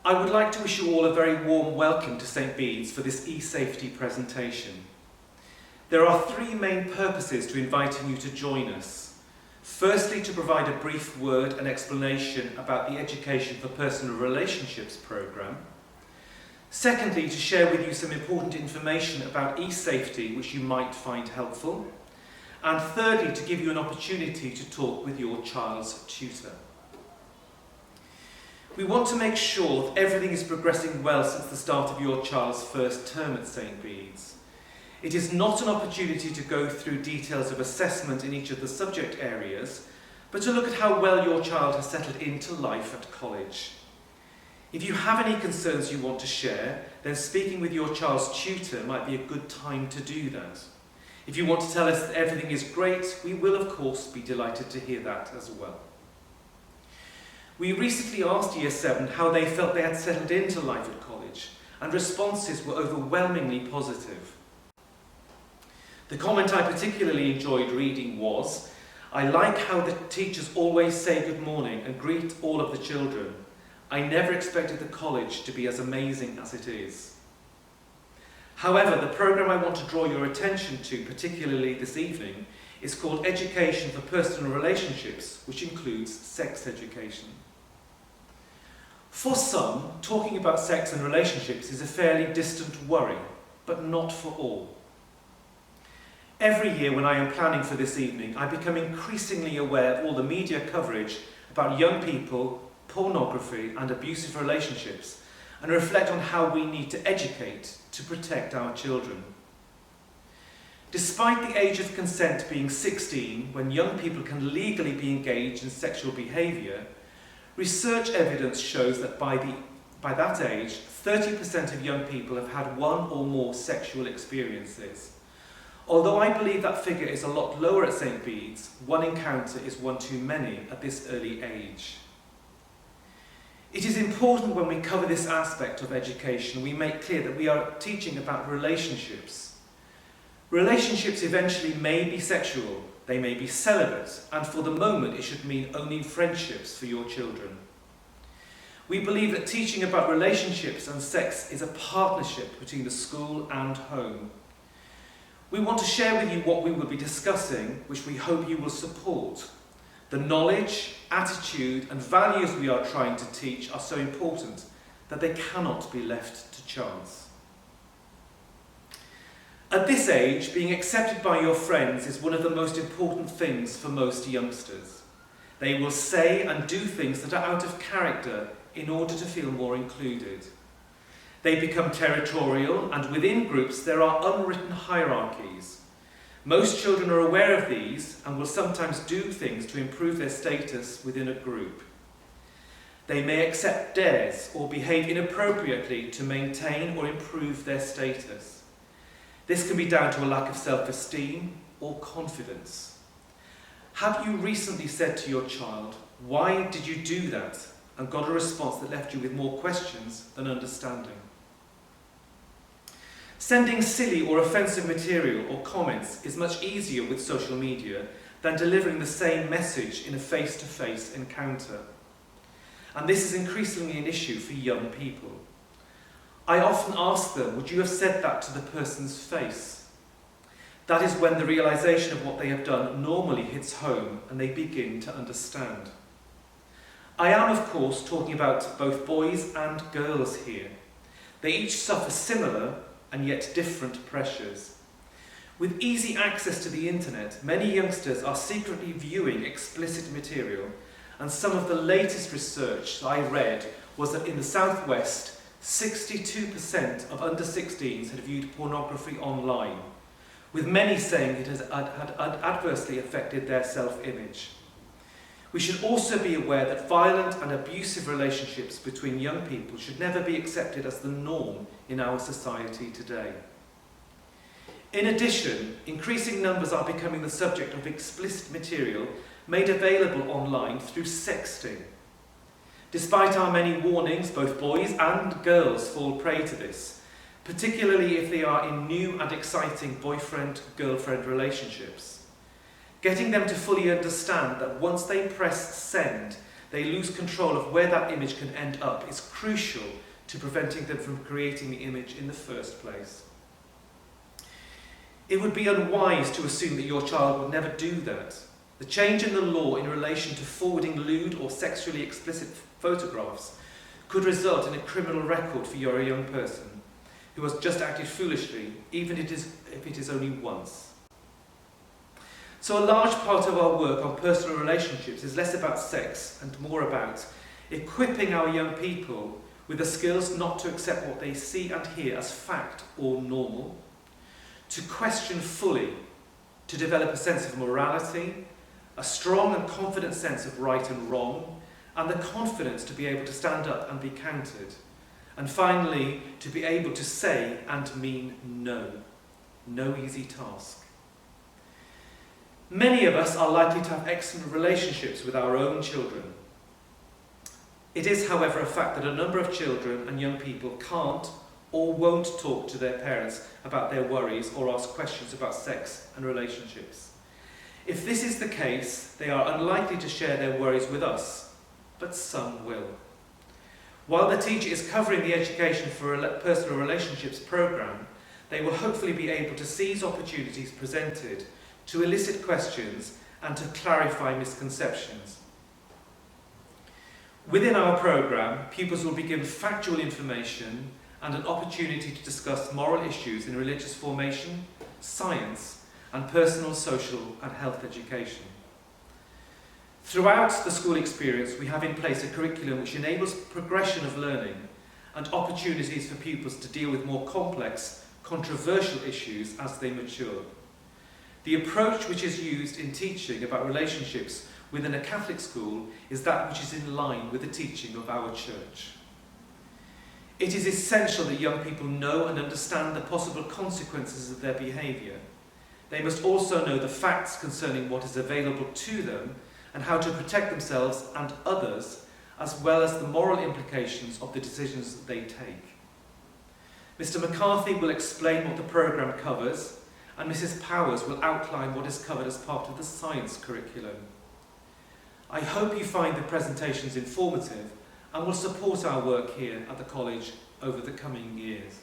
I would like to wish you all a very warm welcome to St Bede's for this e-safety presentation. There are three main purposes to inviting you to join us. Firstly, to provide a brief word and explanation about the Education for Personal Relationships programme. Secondly, to share with you some important information about e-safety which you might find helpful. And thirdly, to give you an opportunity to talk with your child's tutor. We want to make sure that everything is progressing well since the start of your child's first term at St Bede's. It is not an opportunity to go through details of assessment in each of the subject areas, but to look at how well your child has settled into life at college. If you have any concerns you want to share, then speaking with your child's tutor might be a good time to do that. If you want to tell us that everything is great, we will of course be delighted to hear that as well. We recently asked Year 7 how they felt they had settled into life at college, and responses were overwhelmingly positive. The comment I particularly enjoyed reading was, "I like how the teachers always say good morning and greet all of the children. I never expected the college to be as amazing as it is." However, the programme I want to draw your attention to, particularly this evening, is called Education for Personal Relationships, which includes sex education. For some, talking about sex and relationships is a fairly distant worry, but not for all. Every year when I am planning for this evening, I become increasingly aware of all the media coverage about young people, pornography and abusive relationships, and reflect on how we need to educate to protect our children. Despite the age of consent being 16, when young people can legally be engaged in sexual behaviour, research evidence shows that by that age, 30% of young people have had one or more sexual experiences. Although I believe that figure is a lot lower at St Bede's, one encounter is one too many at this early age. It is important when we cover this aspect of education, we make clear that we are teaching about relationships. Relationships eventually may be sexual, they may be celibate, and for the moment it should mean only friendships for your children. We believe that teaching about relationships and sex is a partnership between the school and home. We want to share with you what we will be discussing, which we hope you will support. The knowledge, attitude and values we are trying to teach are so important that they cannot be left to chance. At this age, being accepted by your friends is one of the most important things for most youngsters. They will say and do things that are out of character in order to feel more included. They become territorial, and within groups there are unwritten hierarchies. Most children are aware of these and will sometimes do things to improve their status within a group. They may accept dares or behave inappropriately to maintain or improve their status. This can be down to a lack of self-esteem or confidence. Have you recently said to your child, "Why did you do that?" and got a response that left you with more questions than understanding? Sending silly or offensive material or comments is much easier with social media than delivering the same message in a face-to-face encounter. And this is increasingly an issue for young people. I often ask them, would you have said that to the person's face? That is when the realisation of what they have done normally hits home and they begin to understand. I am, of course, talking about both boys and girls here. They each suffer similar and yet different pressures. With easy access to the internet, many youngsters are secretly viewing explicit material, and some of the latest research I read was that in the Southwest, 62% of under 16s had viewed pornography online, with many saying it had adversely affected their self-image. We should also be aware that violent and abusive relationships between young people should never be accepted as the norm in our society today. In addition, increasing numbers are becoming the subject of explicit material made available online through sexting. Despite our many warnings, both boys and girls fall prey to this, particularly if they are in new and exciting boyfriend-girlfriend relationships. Getting them to fully understand that once they press send, they lose control of where that image can end up is crucial to preventing them from creating the image in the first place. It would be unwise to assume that your child would never do that. The change in the law in relation to forwarding lewd or sexually explicit photographs could result in a criminal record for your young person who has just acted foolishly, even if it is only once. So a large part of our work on personal relationships is less about sex and more about equipping our young people with the skills not to accept what they see and hear as fact or normal, to question fully, to develop a sense of morality, a strong and confident sense of right and wrong, and the confidence to be able to stand up and be counted. And finally, to be able to say and mean no. No easy task. Many of us are likely to have excellent relationships with our own children. It is, however, a fact that a number of children and young people can't or won't talk to their parents about their worries or ask questions about sex and relationships. If this is the case, they are unlikely to share their worries with us, but some will. While the teacher is covering the Education for Personal Relationships programme, they will hopefully be able to seize opportunities presented to elicit questions and to clarify misconceptions. Within our programme, pupils will be given factual information and an opportunity to discuss moral issues in religious formation, science, and personal, social, and health education. Throughout the school experience, we have in place a curriculum which enables progression of learning and opportunities for pupils to deal with more complex, controversial issues as they mature. The approach which is used in teaching about relationships within a Catholic school is that which is in line with the teaching of our Church. It is essential that young people know and understand the possible consequences of their behaviour. They must also know the facts concerning what is available to them and how to protect themselves and others, as well as the moral implications of the decisions that they take. Mr. McCarthy will explain what the programme covers, and Mrs. Powers will outline what is covered as part of the science curriculum. I hope you find the presentations informative and will support our work here at the college over the coming years.